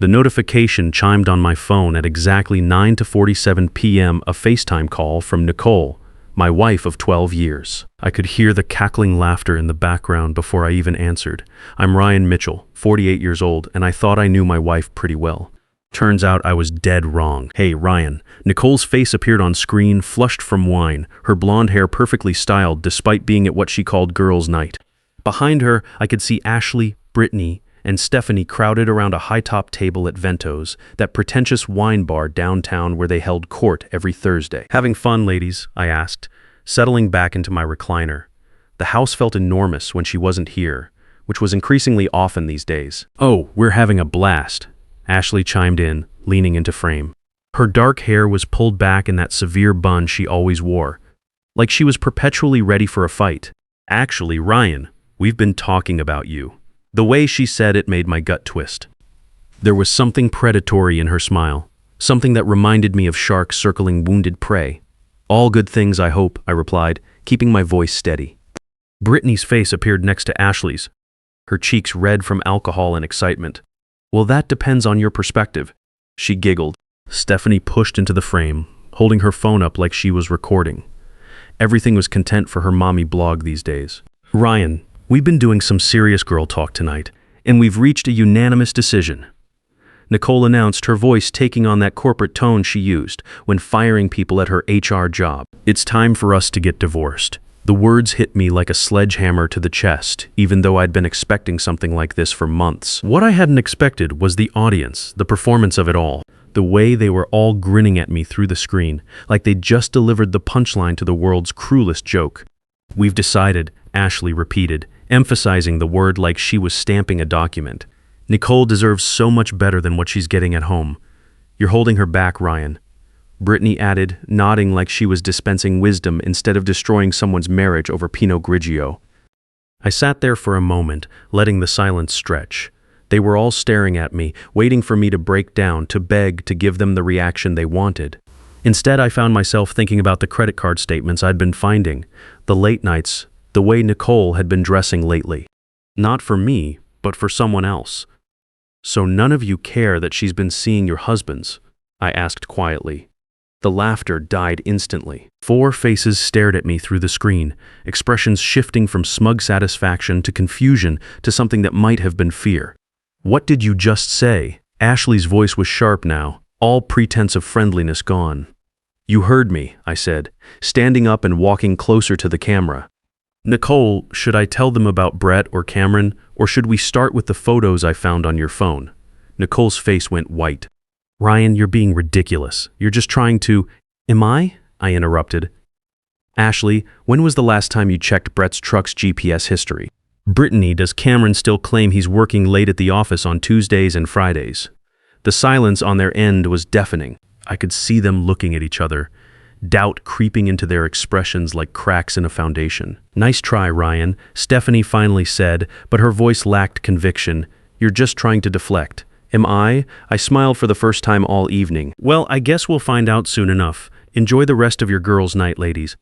The notification chimed on my phone at exactly 9:47 p.m., a FaceTime call from Nicole, my wife of 12 years. I could hear the cackling laughter in the background before I even answered. I'm Ryan Mitchell, 48 years old, and I thought I knew my wife pretty well. Turns out I was dead wrong. Hey, Ryan. Nicole's face appeared on screen, flushed from wine, her blonde hair perfectly styled despite being at what she called girls' night. Behind her, I could see Ashley, Brittany, and Stephanie crowded around a high-top table at Vento's, that pretentious wine bar downtown where they held court every Thursday. Having fun, ladies? I asked, settling back into my recliner. The house felt enormous when she wasn't here, which was increasingly often these days. Oh, we're having a blast, Ashley chimed in, leaning into frame. Her dark hair was pulled back in that severe bun she always wore, like she was perpetually ready for a fight. Actually, Ryan, we've been talking about you. The way she said it made my gut twist. There was something predatory in her smile, something that reminded me of sharks circling wounded prey. All good things, I hope, I replied, keeping my voice steady. Brittany's face appeared next to Ashley's, her cheeks red from alcohol and excitement. Well, that depends on your perspective, she giggled. Stephanie pushed into the frame, holding her phone up like she was recording. Everything was content for her mommy blog these days. Ryan, we've been doing some serious girl talk tonight, and we've reached a unanimous decision. Nicole announced, her voice taking on that corporate tone she used when firing people at her HR job. It's time for us to get divorced. The words hit me like a sledgehammer to the chest, even though I'd been expecting something like this for months. What I hadn't expected was the audience, the performance of it all. The way they were all grinning at me through the screen, like they'd just delivered the punchline to the world's cruelest joke. We've decided, Ashley repeated, emphasizing the word like she was stamping a document. Nicole deserves so much better than what she's getting at home. You're holding her back, Ryan. Brittany added, nodding like she was dispensing wisdom instead of destroying someone's marriage over Pinot Grigio. I sat there for a moment, letting the silence stretch. They were all staring at me, waiting for me to break down, to beg, to give them the reaction they wanted. Instead, I found myself thinking about the credit card statements I'd been finding, the late nights, the way Nicole had been dressing lately. Not for me, but for someone else. So none of you care that she's been seeing your husbands? I asked quietly. The laughter died instantly. 4 faces stared at me through the screen, expressions shifting from smug satisfaction to confusion to something that might have been fear. What did you just say? Ashley's voice was sharp now, all pretense of friendliness gone. You heard me, I said, standing up and walking closer to the camera. Nicole, should I tell them about Brett or Cameron, or should we start with the photos I found on your phone? Nicole's face went white. Ryan, you're being ridiculous. You're just trying to… Am I? I interrupted. Ashley, when was the last time you checked Brett's truck's GPS history? Brittany, does Cameron still claim he's working late at the office on Tuesdays and Fridays? The silence on their end was deafening. I could see them looking at each other, doubt creeping into their expressions like cracks in a foundation. Nice try, Ryan, Stephanie finally said, but her voice lacked conviction. You're just trying to deflect. Am I? I smiled for the first time all evening. Well, I guess we'll find out soon enough. Enjoy the rest of your girls' night, ladies.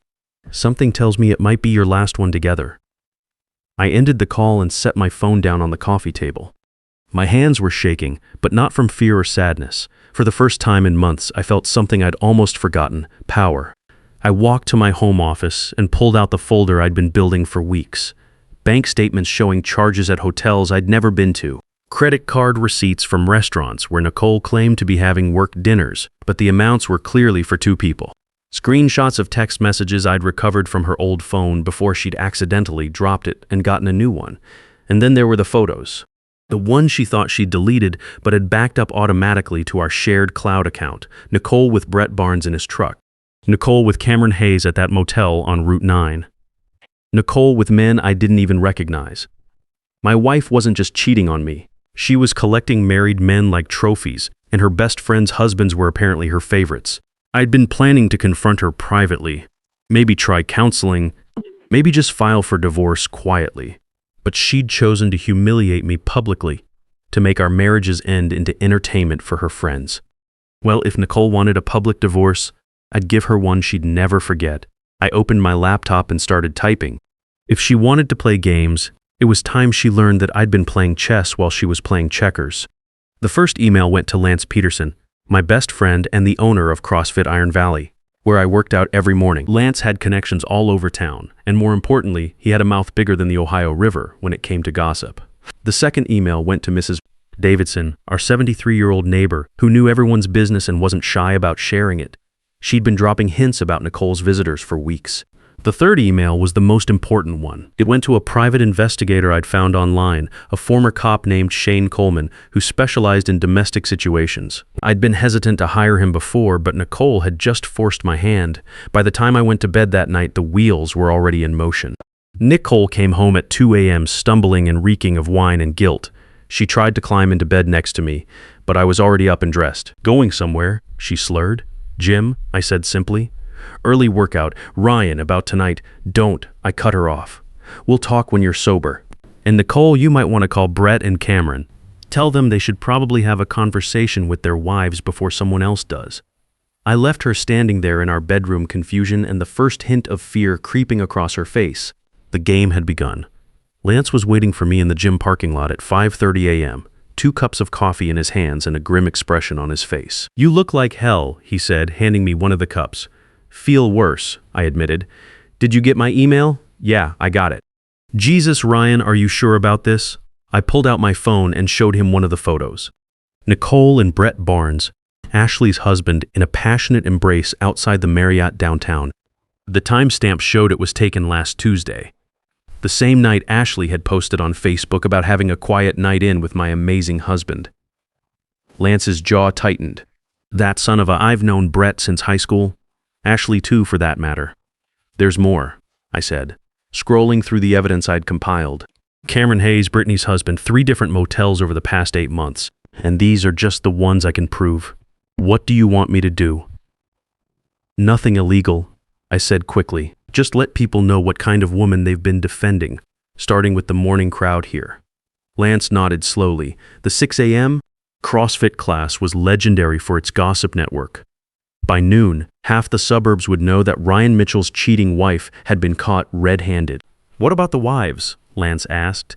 Something tells me it might be your last one together. I ended the call and set my phone down on the coffee table. My hands were shaking, but not from fear or sadness. For the first time in months, I felt something I'd almost forgotten: power. I walked to my home office and pulled out the folder I'd been building for weeks. Bank statements showing charges at hotels I'd never been to. Credit card receipts from restaurants where Nicole claimed to be having work dinners, but the amounts were clearly for 2 people. Screenshots of text messages I'd recovered from her old phone before she'd accidentally dropped it and gotten a new one. And then there were the photos. The one she thought she'd deleted but had backed up automatically to our shared cloud account. Nicole with Brett Barnes in his truck. Nicole with Cameron Hayes at that motel on Route 9. Nicole with men I didn't even recognize. My wife wasn't just cheating on me. She was collecting married men like trophies, and her best friends' husbands were apparently her favorites. I'd been planning to confront her privately, maybe try counseling, maybe just file for divorce quietly. But she'd chosen to humiliate me publicly, to make our marriage's end into entertainment for her friends. Well, if Nicole wanted a public divorce, I'd give her one she'd never forget. I opened my laptop and started typing. If she wanted to play games, it was time she learned that I'd been playing chess while she was playing checkers. The first email went to Lance Peterson, my best friend and the owner of CrossFit Iron Valley, where I worked out every morning. Lance had connections all over town, and more importantly, he had a mouth bigger than the Ohio River when it came to gossip. The second email went to Mrs. Davidson, our 73-year-old neighbor, who knew everyone's business and wasn't shy about sharing it. She'd been dropping hints about Nicole's visitors for weeks. The third email was the most important one. It went to a private investigator I'd found online, a former cop named Shane Coleman, who specialized in domestic situations. I'd been hesitant to hire him before, but Nicole had just forced my hand. By the time I went to bed that night, the wheels were already in motion. Nicole came home at 2 a.m. stumbling and reeking of wine and guilt. She tried to climb into bed next to me, but I was already up and dressed. "Going somewhere?" she slurred. "Gym," I said simply. "Early workout. Ryan, about tonight." "Don't," I cut her off. "We'll talk when you're sober. And Nicole, you might want to call Brett and Cameron. Tell them they should probably have a conversation with their wives before someone else does." I left her standing there in our bedroom, confusion and the first hint of fear creeping across her face. The game had begun. Lance was waiting for me in the gym parking lot at 5:30 a.m., 2 cups of coffee in his hands and a grim expression on his face. "You look like hell," he said, handing me one of the cups. "Feel worse," I admitted. "Did you get my email?" "Yeah, I got it." "Jesus, Ryan, are you sure about this?" I pulled out my phone and showed him one of the photos. Nicole and Brett Barnes, Ashley's husband, in a passionate embrace outside the Marriott downtown. The timestamp showed it was taken last Tuesday. The same night Ashley had posted on Facebook about having a quiet night in with my amazing husband. Lance's jaw tightened. That son of a... I've known Brett since high school. Ashley too, for that matter. "There's more," I said, scrolling through the evidence I'd compiled. "Cameron Hayes, Brittany's husband, 3 different motels over the past 8 months. And these are just the ones I can prove. What do you want me to do?" "Nothing illegal," I said quickly. "Just let people know what kind of woman they've been defending, starting with the morning crowd here." Lance nodded slowly. The 6 a.m. CrossFit class was legendary for its gossip network. By noon, half the suburbs would know that Ryan Mitchell's cheating wife had been caught red-handed. "What about the wives?" Lance asked.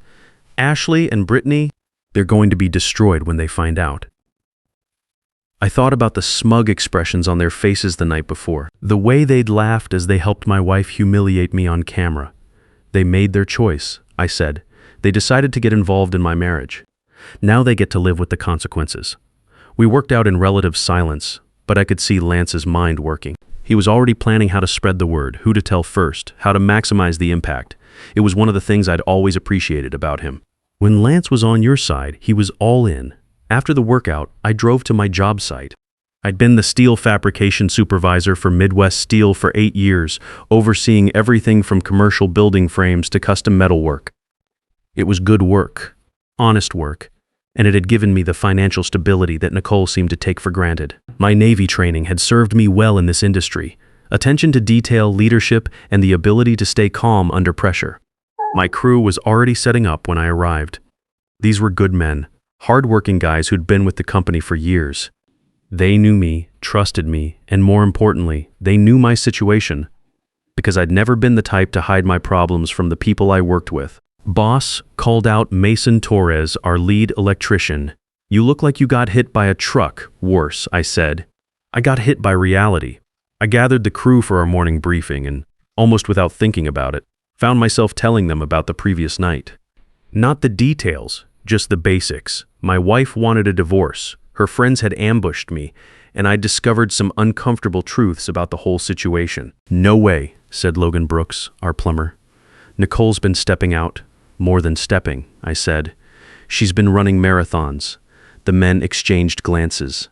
"Ashley and Brittany? They're going to be destroyed when they find out." I thought about the smug expressions on their faces the night before, the way they'd laughed as they helped my wife humiliate me on camera. "They made their choice," I said. "They decided to get involved in my marriage. Now they get to live with the consequences." We worked out in relative silence, but I could see Lance's mind working. He was already planning how to spread the word, who to tell first, how to maximize the impact. It was one of the things I'd always appreciated about him. When Lance was on your side, he was all in. After the workout, I drove to my job site. I'd been the steel fabrication supervisor for Midwest Steel for 8 years, overseeing everything from commercial building frames to custom metalwork. It was good work, honest work, and it had given me the financial stability that Nicole seemed to take for granted. My Navy training had served me well in this industry. Attention to detail, leadership, and the ability to stay calm under pressure. My crew was already setting up when I arrived. These were good men, hard-working guys who'd been with the company for years. They knew me, trusted me, and more importantly, they knew my situation, because I'd never been the type to hide my problems from the people I worked with. "Boss," called out Mason Torres, our lead electrician. "You look like you got hit by a truck." "Worse," I said. "I got hit by reality." I gathered the crew for our morning briefing and, almost without thinking about it, found myself telling them about the previous night. Not the details, just the basics. My wife wanted a divorce, her friends had ambushed me, and I discovered some uncomfortable truths about the whole situation. "No way," said Logan Brooks, our plumber. "Nicole's been stepping out. More than stepping," I said. "She's been running marathons." The men exchanged glances.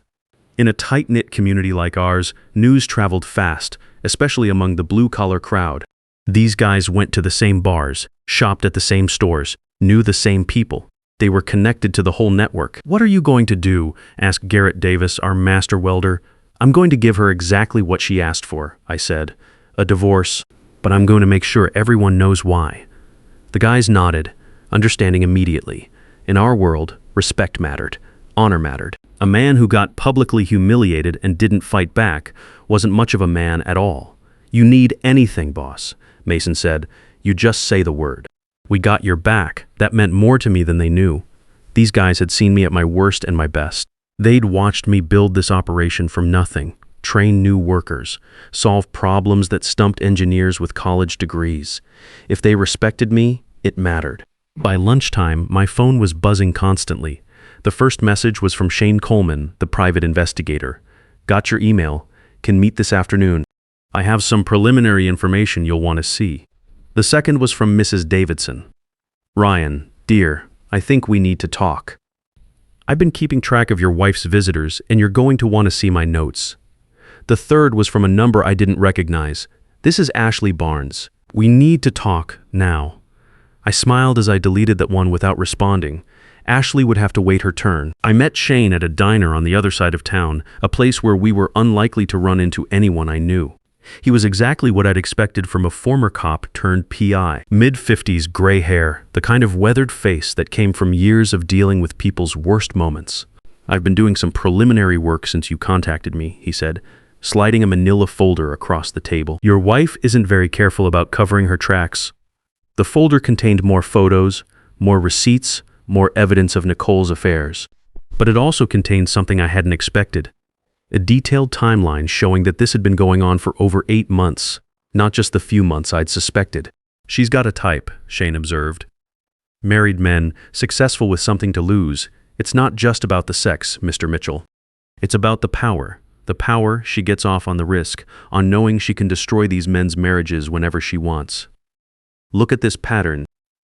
In a tight-knit community like ours, news traveled fast, especially among the blue-collar crowd. These guys went to the same bars, shopped at the same stores, knew the same people. They were connected to the whole network. "What are you going to do?" asked Garrett Davis, our master welder. "I'm going to give her exactly what she asked for," I said. "A divorce, but I'm going to make sure everyone knows why." The guys nodded, understanding immediately. In our world, respect mattered. Honor mattered. A man who got publicly humiliated and didn't fight back wasn't much of a man at all. "You need anything, boss," Mason said. "You just say the word." "We got your back." That meant more to me than they knew. These guys had seen me at my worst and my best. They'd watched me build this operation from nothing, train new workers, solve problems that stumped engineers with college degrees. If they respected me, it mattered. By lunchtime, my phone was buzzing constantly. The first message was from Shane Coleman, the private investigator. Got your email. Can meet this afternoon. I have some preliminary information you'll want to see. The second was from Mrs. Davidson. Ryan, dear, I think we need to talk. I've been keeping track of your wife's visitors, and you're going to want to see my notes. The third was from a number I didn't recognize. This is Ashley Barnes. We need to talk now. I smiled as I deleted that one without responding. Ashley would have to wait her turn. I met Shane at a diner on the other side of town, a place where we were unlikely to run into anyone I knew. He was exactly what I'd expected from a former cop turned PI. Mid-50s gray hair, the kind of weathered face that came from years of dealing with people's worst moments. I've been doing some preliminary work since you contacted me, he said, sliding a manila folder across the table. Your wife isn't very careful about covering her tracks. The folder contained more photos, more receipts, more evidence of Nicole's affairs. But it also contained something I hadn't expected. A detailed timeline showing that this had been going on for over 8 months, not just the few months I'd suspected. She's got a type, Shane observed. Married men, successful with something to lose. It's not just about the sex, Mr. Mitchell. It's about the power. The power she gets off on the risk, on knowing she can destroy these men's marriages whenever she wants. Look at this pattern.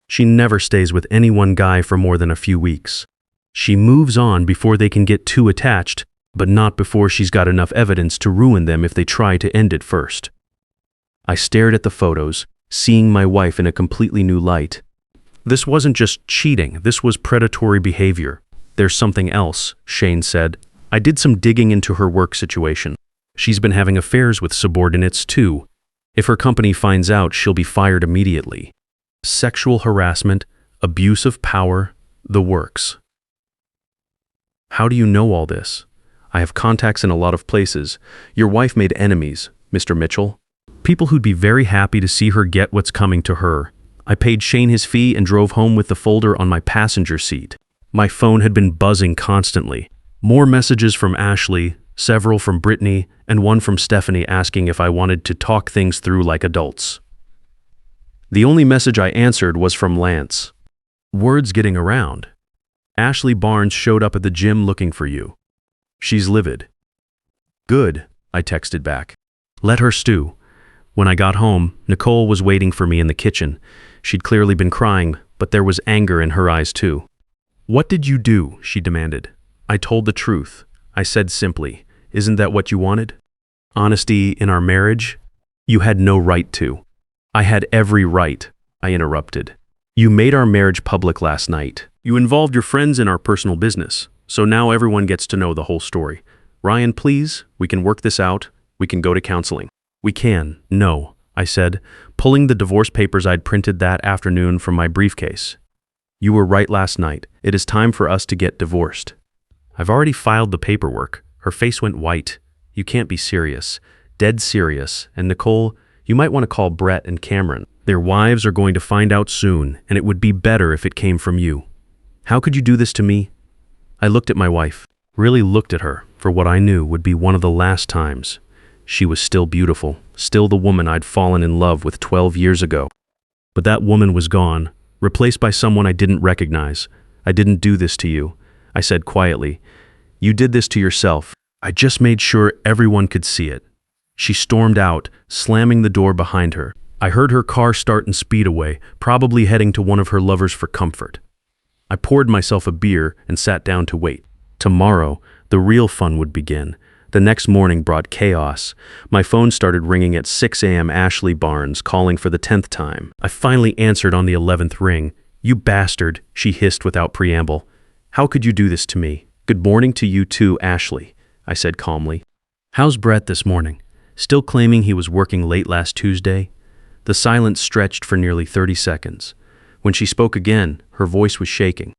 She never stays with any one guy for more than a few weeks. She moves on before they can get too attached, but not before she's got enough evidence to ruin them if they try to end it first. I stared at the photos, seeing my wife in a completely new light. This wasn't just cheating, this was predatory behavior. There's something else, Shane said. I did some digging into her work situation. She's been having affairs with subordinates too. If her company finds out, she'll be fired immediately. Sexual harassment, abuse of power, the works. How do you know all this? I have contacts in a lot of places. Your wife made enemies, Mr. Mitchell. People who'd be very happy to see her get what's coming to her. I paid Shane his fee and drove home with the folder on my passenger seat. My phone had been buzzing constantly. More messages from Ashley, several from Brittany, and one from Stephanie asking if I wanted to talk things through like adults. The only message I answered was from Lance. Word's getting around. Ashley Barnes showed up at the gym looking for you. She's livid. Good, I texted back. Let her stew. When I got home, Nicole was waiting for me in the kitchen. She'd clearly been crying, but there was anger in her eyes too. What did you do? She demanded. I told the truth. I said simply, isn't that what you wanted? Honesty in our marriage? You had no right to. I had every right, I interrupted. You made our marriage public last night. You involved your friends in our personal business, so now everyone gets to know the whole story. Ryan, please, we can work this out. We can go to counseling. We can. No, I said, pulling the divorce papers I'd printed that afternoon from my briefcase. You were right last night. It is time for us to get divorced. I've already filed the paperwork. Her face went white. You can't be serious. Dead serious. And Nicole, you might want to call Brett and Cameron. Their wives are going to find out soon, and it would be better if it came from you. How could you do this to me? I looked at my wife, really looked at her for what I knew would be one of the last times. She was still beautiful, still the woman I'd fallen in love with 12 years ago. But that woman was gone, replaced by someone I didn't recognize. I didn't do this to you, I said quietly. You did this to yourself. I just made sure everyone could see it. She stormed out, slamming the door behind her. I heard her car start and speed away, probably heading to one of her lovers for comfort. I poured myself a beer and sat down to wait. Tomorrow, the real fun would begin. The next morning brought chaos. My phone started ringing at 6 a.m. Ashley Barnes, calling for the 10th time. I finally answered on the 11th ring. You bastard, she hissed without preamble. How could you do this to me? Good morning to you too, Ashley, I said calmly. How's Brett this morning? Still claiming he was working late last Tuesday? The silence stretched for nearly 30 seconds. When she spoke again, her voice was shaking.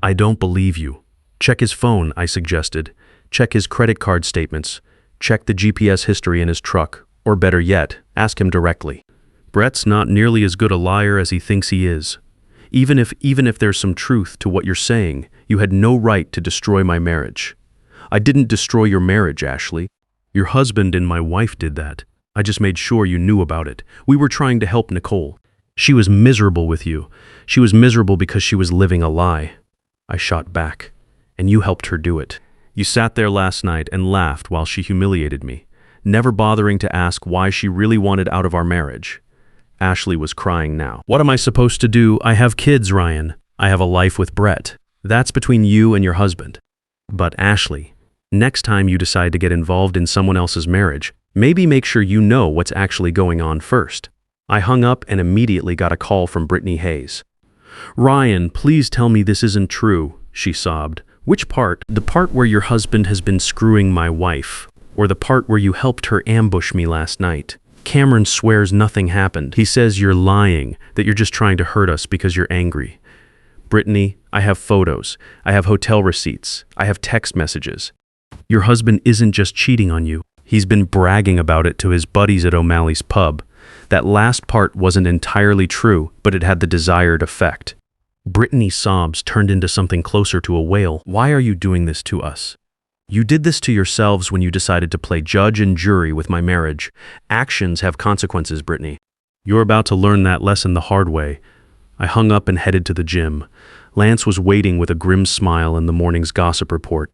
I don't believe you. Check his phone, I suggested. Check his credit card statements. Check the GPS history in his truck. Or better yet, ask him directly. Brett's not nearly as good a liar as he thinks he is. Even if there's some truth to what you're saying, You had no right to destroy my marriage. I didn't destroy your marriage, Ashley. Your husband and my wife did that. I just made sure you knew about it. We were trying to help Nicole. She was miserable with you. She was miserable because she was living a lie. I shot back, and you helped her do it. You sat there last night and laughed while she humiliated me, never bothering to ask why she really wanted out of our marriage. Ashley was crying now. What am I supposed to do? I have kids, Ryan. I have a life with Brett. That's between you and your husband. But Ashley, next time you decide to get involved in someone else's marriage, maybe make sure you know what's actually going on first. I hung up and immediately got a call from Brittany Hayes. Ryan, please tell me this isn't true, she sobbed. Which part? The part where your husband has been screwing my wife, or the part where you helped her ambush me last night? Cameron swears nothing happened. He says you're lying, that you're just trying to hurt us because you're angry. Brittany, I have photos. I have hotel receipts. I have text messages. Your husband isn't just cheating on you. He's been bragging about it to his buddies at O'Malley's pub. That last part wasn't entirely true, but it had the desired effect. Brittany's sobs turned into something closer to a wail. Why are you doing this to us? You did this to yourselves when you decided to play judge and jury with my marriage. Actions have consequences, Brittany. You're about to learn that lesson the hard way. I hung up and headed to the gym. Lance was waiting with a grim smile in the morning's gossip report.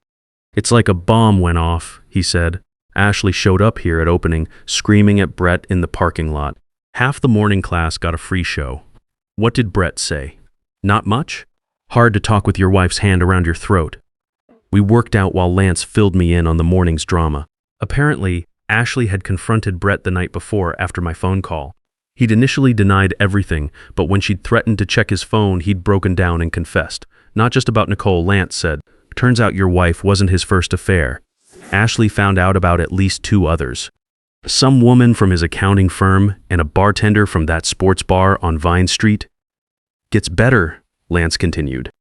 It's like a bomb went off, he said. Ashley showed up here at opening, screaming at Brett in the parking lot. Half the morning class got a free show. What did Brett say? Not much? Hard to talk with your wife's hand around your throat. We worked out while Lance filled me in on the morning's drama. Apparently, Ashley had confronted Brett the night before after my phone call. He'd initially denied everything, but when she'd threatened to check his phone, he'd broken down and confessed. Not just about Nicole, Lance said. Turns out your wife wasn't his first affair. Ashley found out about at least 2 others. Some woman from his accounting firm and a bartender from that sports bar on Vine Street. Gets better, Lance continued.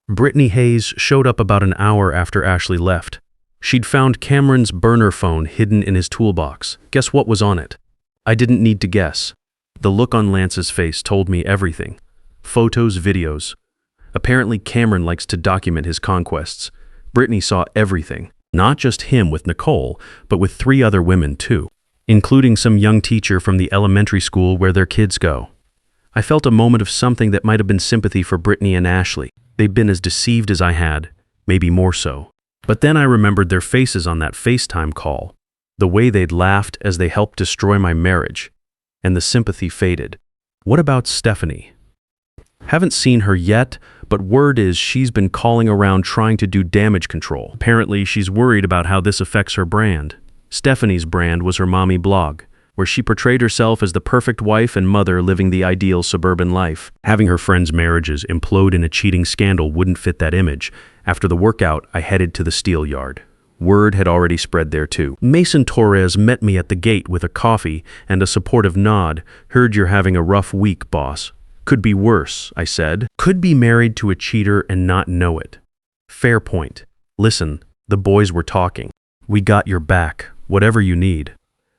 Brittany Hayes showed up about an hour after Ashley left. She'd found Cameron's burner phone hidden in his toolbox. Guess what was on it? I didn't need to guess. The look on Lance's face told me everything. Photos, videos. Apparently Cameron likes to document his conquests. Brittany saw everything. Not just him with Nicole, but with 3 other women too, including some young teacher from the elementary school where their kids go. I felt a moment of something that might have been sympathy for Brittany and Ashley. They'd been as deceived as I had, maybe more so. But then I remembered their faces on that FaceTime call, the way they'd laughed as they helped destroy my marriage, and the sympathy faded. What about Stephanie? Haven't seen her yet, but word is she's been calling around trying to do damage control. Apparently, she's worried about how this affects her brand. Stephanie's brand was her mommy blog, where she portrayed herself as the perfect wife and mother living the ideal suburban life. Having her friends' marriages implode in a cheating scandal wouldn't fit that image. After the workout, I headed to the steel yard. Word had already spread there too. Mason Torres met me at the gate with a coffee and a supportive nod. Heard you're having a rough week, boss. Could be worse, I said. Could be married to a cheater and not know it. Fair point. Listen, the boys were talking. We got your back, whatever you need.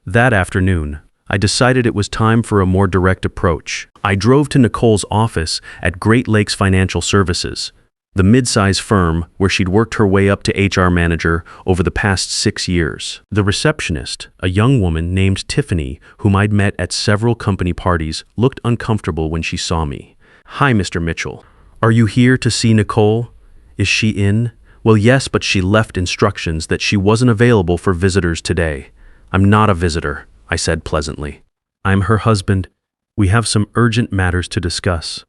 That afternoon, I decided it was time for a more direct approach. I drove to Nicole's office at Great Lakes Financial Services, the mid-size firm where she'd worked her way up to HR manager over the past 6 years. The receptionist, a young woman named Tiffany, whom I'd met at several company parties, looked uncomfortable when she saw me. Hi, Mr. Mitchell. Are you here to see Nicole? Is she in? Well, yes, but she left instructions that she wasn't available for visitors today. I'm not a visitor, I said pleasantly. I'm her husband. We have some urgent matters to discuss.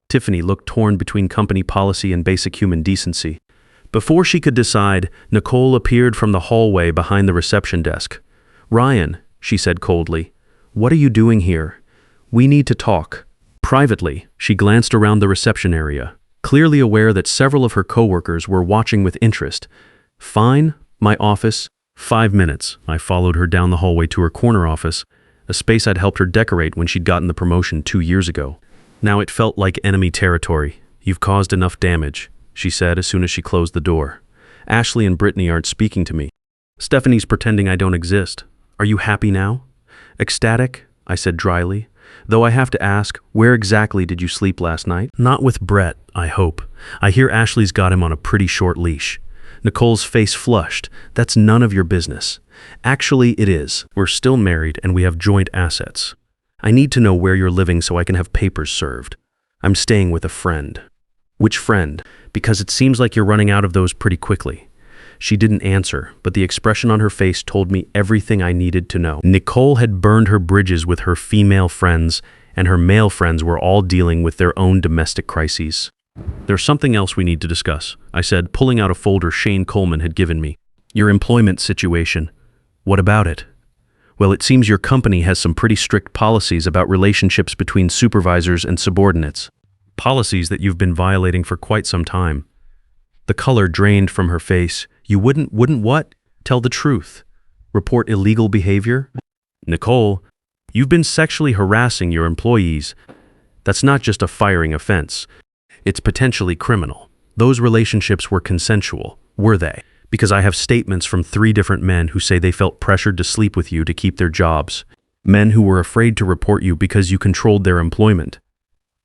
Tiffany looked torn between company policy and basic human decency. Before she could decide, Nicole appeared from the hallway behind the reception desk. Ryan, she said coldly, what are you doing here? We need to talk. Privately, she glanced around the reception area, clearly aware that several of her coworkers were watching with interest. Fine, my office. 5 minutes. I followed her down the hallway to her corner office, a space I'd helped her decorate when she'd gotten the promotion 2 years ago. Now it felt like enemy territory. You've caused enough damage, she said as soon as she closed the door. Ashley and Brittany aren't speaking to me. Stephanie's pretending I don't exist. Are you happy now? Ecstatic, I said dryly. Though I have to ask, where exactly did you sleep last night? Not with Brett, I hope. I hear Ashley's got him on a pretty short leash. Nicole's face flushed. That's none of your business. Actually, it is. We're still married and we have joint assets. I need to know where you're living so I can have papers served. I'm staying with a friend. Which friend? Because it seems like you're running out of those pretty quickly. She didn't answer, but the expression on her face told me everything I needed to know. Nicole had burned her bridges with her female friends, and her male friends were all dealing with their own domestic crises. There's something else we need to discuss, I said, pulling out a folder Shane Coleman had given me. Your employment situation. What about it? Well, it seems your company has some pretty strict policies about relationships between supervisors and subordinates. Policies that you've been violating for quite some time. The color drained from her face. You wouldn't what? Tell the truth. Report illegal behavior? Nicole, you've been sexually harassing your employees. That's not just a firing offense. It's potentially criminal. Those relationships were consensual, were they? Because I have statements from 3 different men who say they felt pressured to sleep with you to keep their jobs. Men who were afraid to report you because you controlled their employment.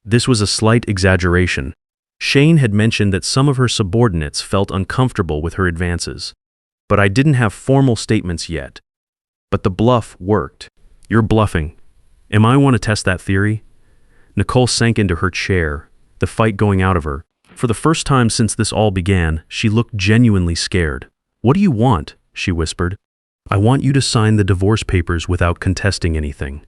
This was a slight exaggeration. Shane had mentioned that some of her subordinates felt uncomfortable with her advances. But I didn't have formal statements yet. But the bluff worked. You're bluffing. Am I want to test that theory? Nicole sank into her chair, the fight going out of her. For the first time since this all began, she looked genuinely scared. What do you want? She whispered. I want you to sign the divorce papers without contesting anything.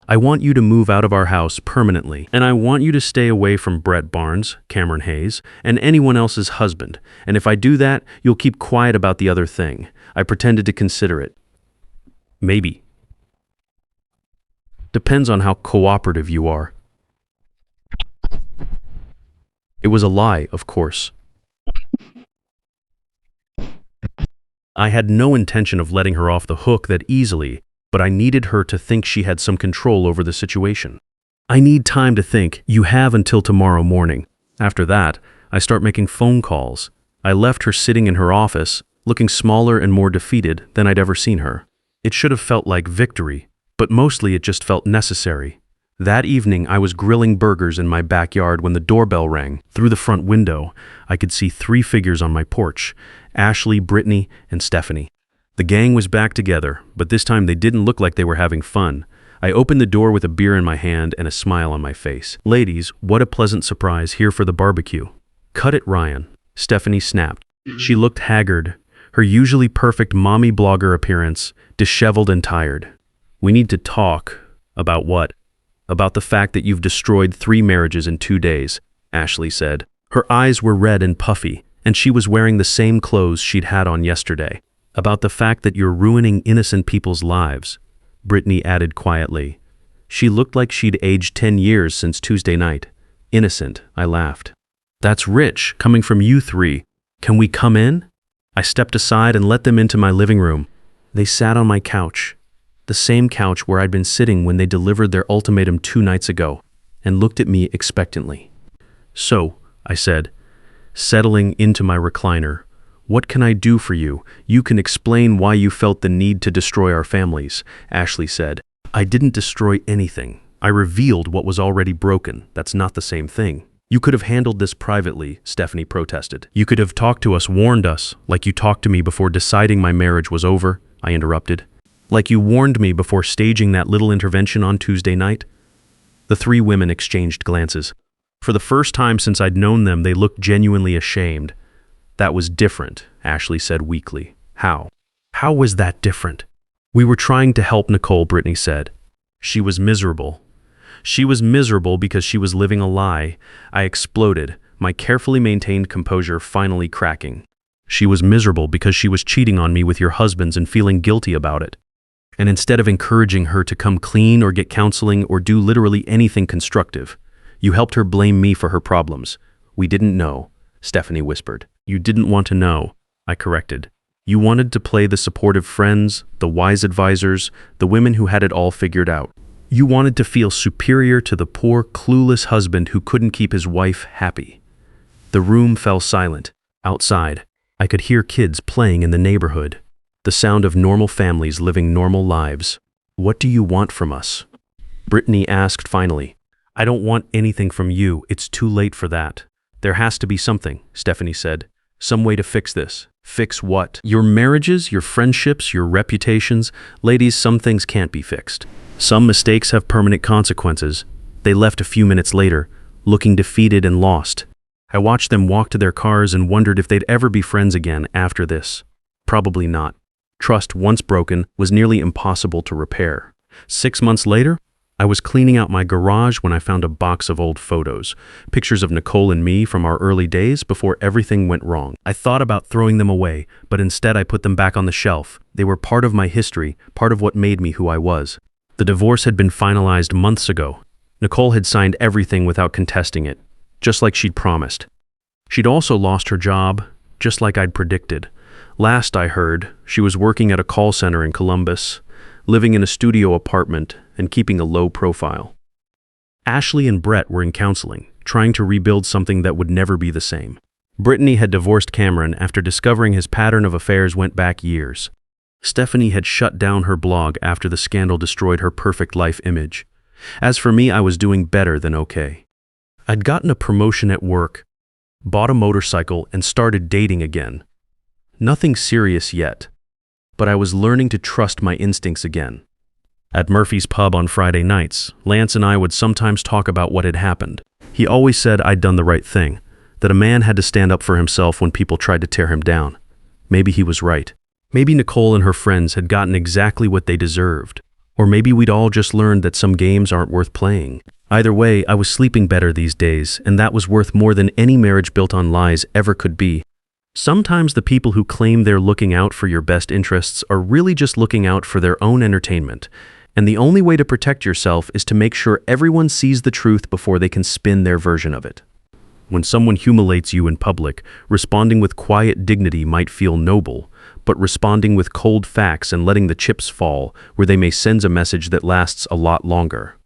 I want you to move out of our house permanently, and I want you to stay away from Brett Barnes, Cameron Hayes, and anyone else's husband. And if I do that, you'll keep quiet about the other thing. I pretended to consider it. Maybe. Depends on how cooperative you are. It was a lie, of course. I had no intention of letting her off the hook that easily, but I needed her to think she had some control over the situation. I need time to think. You have until tomorrow morning. After that, I start making phone calls. I left her sitting in her office, looking smaller and more defeated than I'd ever seen her. It should have felt like victory, but mostly it just felt necessary. That evening, I was grilling burgers in my backyard when the doorbell rang. Through the front window, I could see 3 figures on my porch: Ashley, Brittany, and Stephanie. The gang was back together, but this time they didn't look like they were having fun. I opened the door with a beer in my hand and a smile on my face. Ladies, what a pleasant surprise here for the barbecue. Cut it, Ryan. Stephanie snapped. She looked haggard, her usually perfect mommy blogger appearance, disheveled and tired. We need to talk. About what? About the fact that you've destroyed 3 marriages in 2 days, Ashley said. Her eyes were red and puffy, and she was wearing the same clothes she'd had on yesterday. About the fact that you're ruining innocent people's lives, Brittany added quietly. She looked like she'd aged 10 years since Tuesday night. Innocent, I laughed. That's rich, coming from you 3. Can we come in? I stepped aside and let them into my living room. They sat on my couch, the same couch where I'd been sitting when they delivered their ultimatum 2 nights ago, and looked at me expectantly. So, I said, settling into my recliner, what can I do for you? You can explain why you felt the need to destroy our families, Ashley said. I didn't destroy anything. I revealed what was already broken. That's not the same thing. You could have handled this privately, Stephanie protested. You could have talked to us, warned us, like you talked to me before deciding my marriage was over, I interrupted. Like you warned me before staging that little intervention on Tuesday night? The 3 women exchanged glances. For the first time since I'd known them, they looked genuinely ashamed. That was different, Ashley said weakly. How? How was that different? We were trying to help Nicole, Brittany said. She was miserable. She was miserable because she was living a lie. I exploded, my carefully maintained composure finally cracking. She was miserable because she was cheating on me with your husbands and feeling guilty about it. And instead of encouraging her to come clean or get counseling or do literally anything constructive, you helped her blame me for her problems. We didn't know, Stephanie whispered. You didn't want to know, I corrected. You wanted to play the supportive friends, the wise advisors, the women who had it all figured out. You wanted to feel superior to the poor, clueless husband who couldn't keep his wife happy. The room fell silent. Outside, I could hear kids playing in the neighborhood, the sound of normal families living normal lives. What do you want from us? Brittany asked finally. I don't want anything from you. It's too late for that. There has to be something, Stephanie said. Some way to fix this. Fix what? Your marriages, your friendships, your reputations. Ladies, some things can't be fixed. Some mistakes have permanent consequences. They left a few minutes later, looking defeated and lost. I watched them walk to their cars and wondered if they'd ever be friends again after this. Probably not. Trust, once broken, was nearly impossible to repair. 6 months later, I was cleaning out my garage when I found a box of old photos, pictures of Nicole and me from our early days before everything went wrong. I thought about throwing them away, but instead I put them back on the shelf. They were part of my history, part of what made me who I was. The divorce had been finalized months ago. Nicole had signed everything without contesting it, just like she'd promised. She'd also lost her job, just like I'd predicted. Last I heard, she was working at a call center in Columbus, living in a studio apartment and keeping a low profile. Ashley and Brett were in counseling, trying to rebuild something that would never be the same. Brittany had divorced Cameron after discovering his pattern of affairs went back years. Stephanie had shut down her blog after the scandal destroyed her perfect life image. As for me, I was doing better than okay. I'd gotten a promotion at work, bought a motorcycle, and started dating again. Nothing serious yet, but I was learning to trust my instincts again. At Murphy's pub on Friday nights, Lance and I would sometimes talk about what had happened. He always said I'd done the right thing, that a man had to stand up for himself when people tried to tear him down. Maybe he was right. Maybe Nicole and her friends had gotten exactly what they deserved. Or maybe we'd all just learned that some games aren't worth playing. Either way, I was sleeping better these days, and that was worth more than any marriage built on lies ever could be. Sometimes the people who claim they're looking out for your best interests are really just looking out for their own entertainment. And the only way to protect yourself is to make sure everyone sees the truth before they can spin their version of it. When someone humiliates you in public, responding with quiet dignity might feel noble, but responding with cold facts and letting the chips fall where they may send a message that lasts a lot longer.